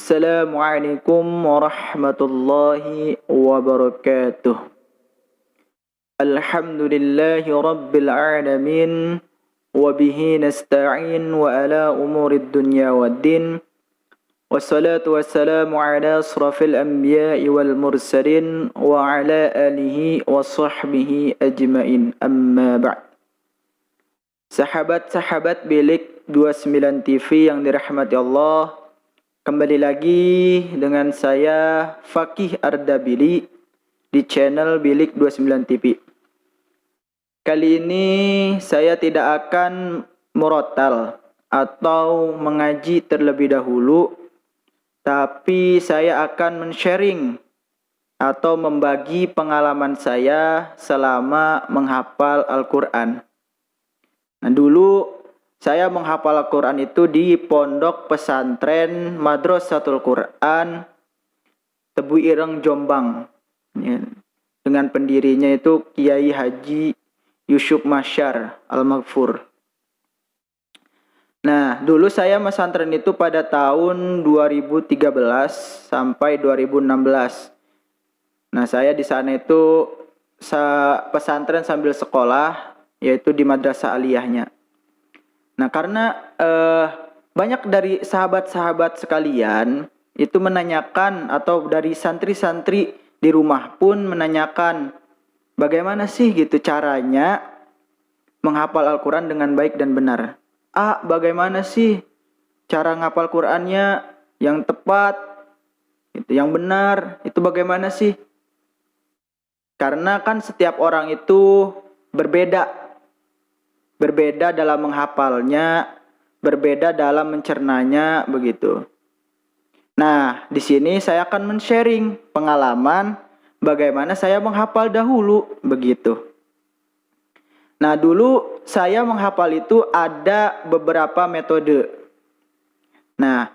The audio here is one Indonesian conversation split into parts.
Assalamualaikum warahmatullahi wabarakatuh. Alhamdulillahi rabbil alamin. Wabihi nasta'in wa ala umurid dunya waddin. Wassalatu wassalamu ala asrafil anbiya'i wal mursalin wa ala alihi wa sahbihi ajmain. Amma ba'd. Sahabat-sahabat Bilik 29 TV yang dirahmati Allah, kembali lagi dengan saya Fakih Ardabili di channel Bilik 29 TV. Kali ini saya tidak akan murotal atau mengaji terlebih dahulu, tapi saya akan men-sharing atau membagi pengalaman saya selama menghafal Al-Quran. Nah, dulu saya menghafal Al-Quran itu di Pondok Pesantren Madrasatul Quran Tebu Ireng, Jombang. Ya, dengan pendirinya itu Kiai Haji Yusuf Masyar Al-Maghfur. Nah, dulu saya pesantren itu pada tahun 2013 sampai 2016. Nah, saya di sana itu pesantren sambil sekolah, yaitu di madrasah aliyahnya. Nah, karena banyak dari sahabat-sahabat sekalian itu menanyakan, atau dari santri-santri di rumah pun menanyakan, bagaimana sih gitu caranya menghafal Al-Quran dengan baik dan benar. Bagaimana sih cara ngapal Qurannya yang tepat, gitu, yang benar, itu bagaimana sih? Karena kan setiap orang itu berbeda dalam menghafalnya, berbeda dalam mencernanya, begitu. Nah, di sini saya akan men-sharing pengalaman bagaimana saya menghafal dahulu, begitu. Nah, dulu saya menghafal itu ada beberapa metode. Nah,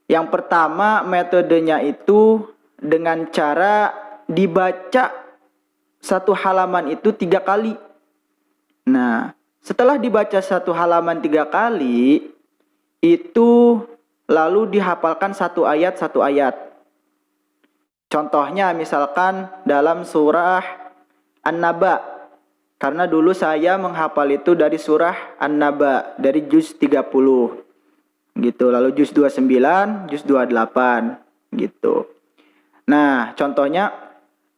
yang pertama metodenya itu dengan cara dibaca satu halaman itu 3 kali. Nah, setelah dibaca satu halaman 3 kali, itu lalu dihafalkan satu ayat. Contohnya misalkan dalam surah An-Naba. Karena dulu saya menghafal itu dari surah An-Naba, dari juz 30. Gitu. Lalu juz 29, juz 28. Gitu. Nah, contohnya,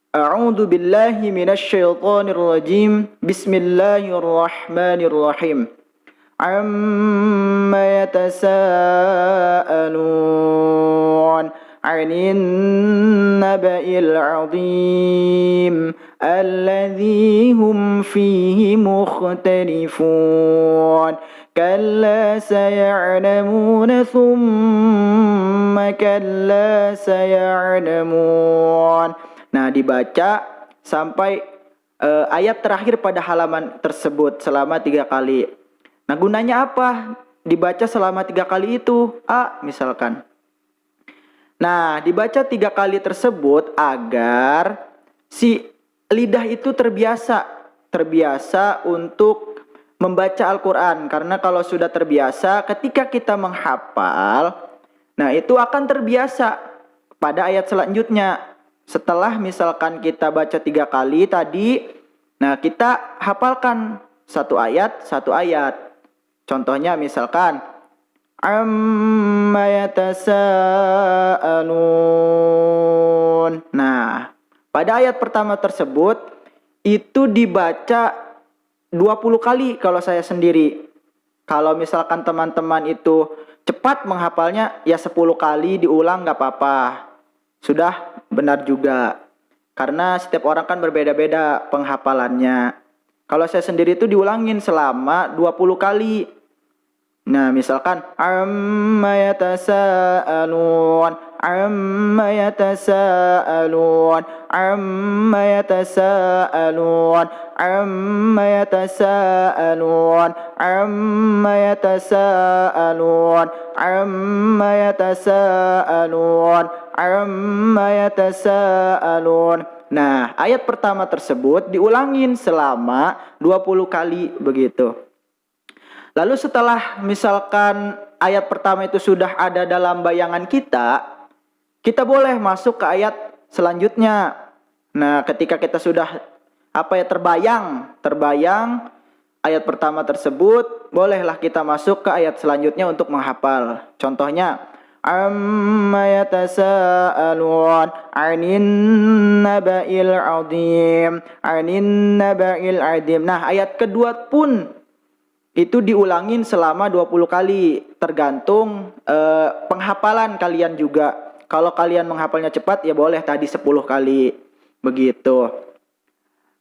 A'udzu billahi minasyaitonir rajim. Bismillahirrahmanirrahim. Amma yatasaalun 'anil naba'il 'azim alladzi hum fihi mukhtalifun. Kalla saya'lamuna thumma kalla saya'lamun. Nah, dibaca sampai ayat terakhir pada halaman tersebut selama 3 kali. Nah, gunanya apa? Dibaca selama 3 kali itu. Misalkan. Nah, dibaca 3 kali tersebut agar si lidah itu terbiasa untuk membaca Al-Quran. Karena kalau sudah terbiasa, ketika kita menghafal, nah itu akan terbiasa pada ayat selanjutnya. Setelah misalkan kita baca 3 kali tadi, nah kita hafalkan satu ayat. Contohnya misalkan, Amma yatasaalun. Nah, pada ayat pertama tersebut, itu dibaca 20 kali kalau saya sendiri. Kalau misalkan teman-teman itu cepat menghafalnya, ya 10 kali diulang gak apa-apa. Sudah benar juga. Karena setiap orang kan berbeda-beda penghafalannya. Kalau saya sendiri itu diulangin selama 20 kali. Nah, misalkan Amma yatasaalun, Amma yatasaalun, Amma yatasaalun, Amma yatasaalun, Amma yatasaalun, Amma yatasaalun, Amma yatasaalun. Nah, ayat pertama tersebut diulangin selama 20 kali begitu. Lalu setelah misalkan ayat pertama itu sudah ada dalam bayangan kita, kita boleh masuk ke ayat selanjutnya. Nah, ketika kita sudah terbayang ayat pertama tersebut, bolehlah kita masuk ke ayat selanjutnya untuk menghafal. Contohnya, amma yatasaalun 'anin naba'il 'adzim, 'anin naba'il 'adzim. Nah, ayat kedua pun itu diulangin selama 20 kali, tergantung penghafalan kalian juga. Kalau kalian menghafalnya cepat ya boleh tadi 10 kali begitu.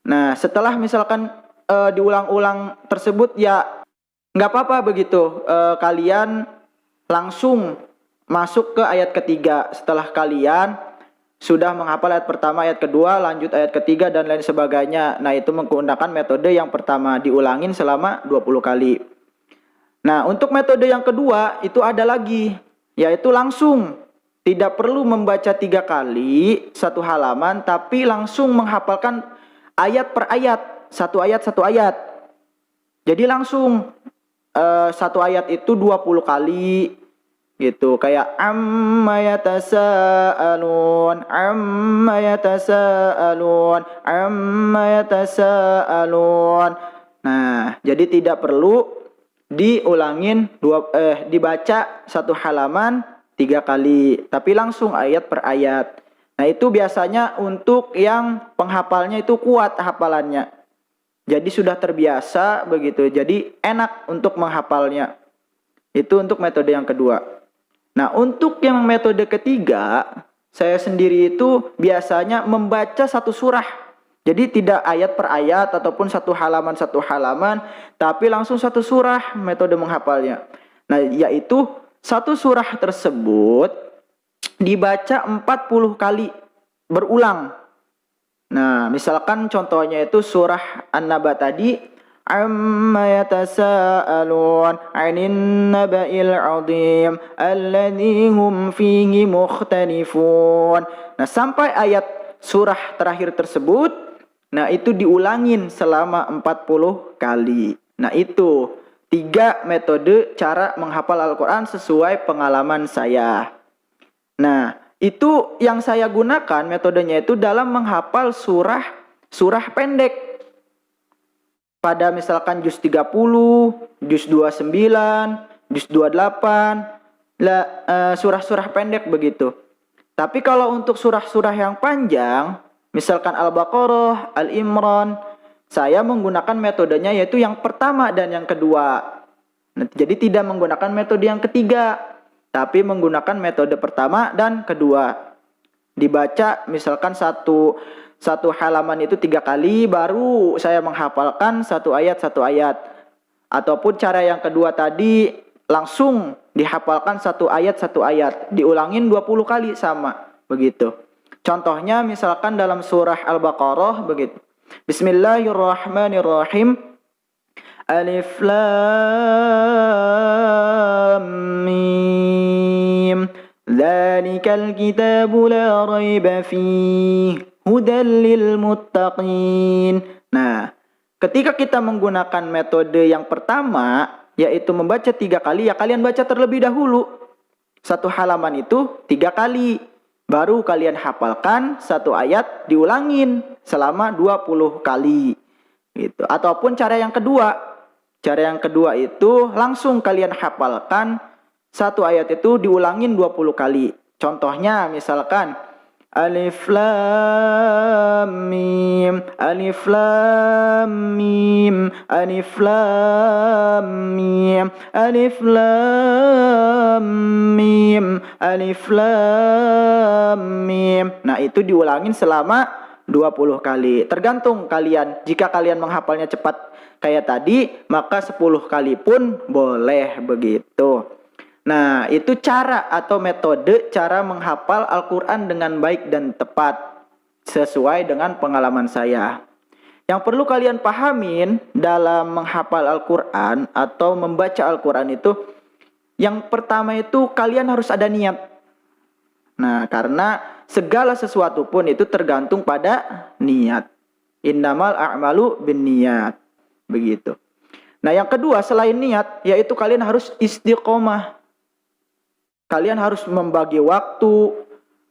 Nah, setelah misalkan diulang-ulang tersebut ya nggak apa-apa begitu. Kalian langsung masuk ke ayat ketiga setelah kalian sudah menghafal ayat pertama, ayat kedua, lanjut ayat ketiga dan lain sebagainya. Nah, itu menggunakan metode yang pertama, diulangin selama 20 kali. Nah, untuk metode yang kedua itu ada lagi, yaitu langsung. Tidak perlu membaca 3 kali satu halaman, tapi langsung menghafalkan ayat per ayat, satu ayat. Jadi langsung satu ayat itu 20 kali gitu, kayak amma yatasaalun, amma yatasaalun, amma yatasaalun. Nah, jadi tidak perlu diulangin dibaca satu halaman 3 kali, tapi langsung ayat per ayat. Nah, itu biasanya untuk yang penghafalnya itu kuat hafalannya. Jadi sudah terbiasa begitu. Jadi enak untuk menghafalnya. Itu untuk metode yang kedua. Nah, untuk yang metode ketiga, saya sendiri itu biasanya membaca satu surah. Jadi tidak ayat per ayat ataupun satu halaman, tapi langsung satu surah metode menghafalnya. Nah, yaitu satu surah tersebut dibaca 40 kali berulang. Nah, misalkan contohnya itu surah An-Naba tadi, amma yatasaalun 'anin naba'il 'adzim alladzi hum fihi mukhtalifun. Nah, sampai ayat surah terakhir tersebut, nah itu diulangin selama 40 kali. Nah, itu 3 metode cara menghafal Al-Qur'an sesuai pengalaman saya. Nah, itu yang saya gunakan metodenya itu dalam menghafal surah pendek. Pada misalkan juz 30, juz 29, juz 28, surah-surah pendek begitu. Tapi kalau untuk surah-surah yang panjang, misalkan Al-Baqarah, Al-Imran, saya menggunakan metodenya yaitu yang pertama dan yang kedua. Jadi tidak menggunakan metode yang ketiga, tapi menggunakan metode pertama dan kedua. Dibaca misalkan satu halaman itu 3 kali, baru saya menghafalkan satu ayat. Ataupun cara yang kedua tadi, langsung dihafalkan satu ayat, diulangin 20 kali sama, begitu. Contohnya misalkan dalam surah Al-Baqarah begitu. Bismillahirrahmanirrahim. Alif Lam Mim. Dzalikal kitabu la raiba fihi. Hudal lil muttaqin. Nah, ketika kita menggunakan metode yang pertama, yaitu membaca 3 kali, ya kalian baca terlebih dahulu. Satu halaman itu 3 kali. Baru kalian hafalkan satu ayat, diulangin selama 20 kali. Gitu. Ataupun cara yang kedua. Cara yang kedua itu langsung kalian hafalkan satu ayat itu diulangin 20 kali. Contohnya misalkan Alif Lam Mim, Alif Lam Mim, Alif Lam Mim, Alif Lam Mim, Alif Lam Mim. Nah, itu diulangin selama 20 kali. Tergantung kalian. Jika kalian menghafalnya cepat kayak tadi, maka 10 kali pun boleh begitu. Nah, itu cara atau metode cara menghafal Al-Quran dengan baik dan tepat sesuai dengan pengalaman saya. Yang perlu kalian pahamin dalam menghafal Al-Quran atau membaca Al-Quran itu, yang pertama itu kalian harus ada niat. Nah, karena segala sesuatu pun itu tergantung pada niat. Innamal a'malu binniyat. Begitu. Nah, yang kedua selain niat, yaitu kalian harus istiqomah. kalian harus membagi waktu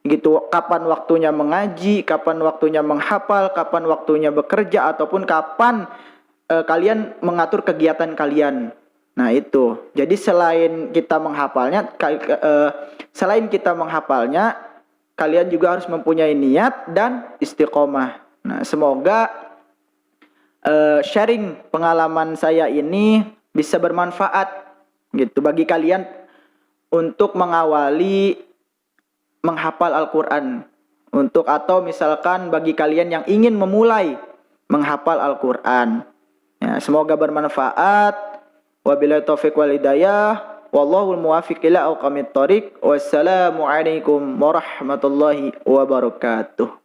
gitu, kapan waktunya mengaji, kapan waktunya menghafal, kapan waktunya bekerja, ataupun kapan kalian mengatur kegiatan kalian. Nah itu, jadi selain kita menghafalnya, kalian juga harus mempunyai niat dan istiqomah. Nah semoga sharing pengalaman saya ini bisa bermanfaat gitu bagi kalian untuk mengawali menghafal Al-Quran, atau misalkan bagi kalian yang ingin memulai menghafal Al-Quran. Ya, semoga bermanfaat. Wabillahi taufiq wal hidayah. Wallahul muwaffiq ila aqwamit thoriq. Wassalamualaikum warahmatullahi wabarakatuh.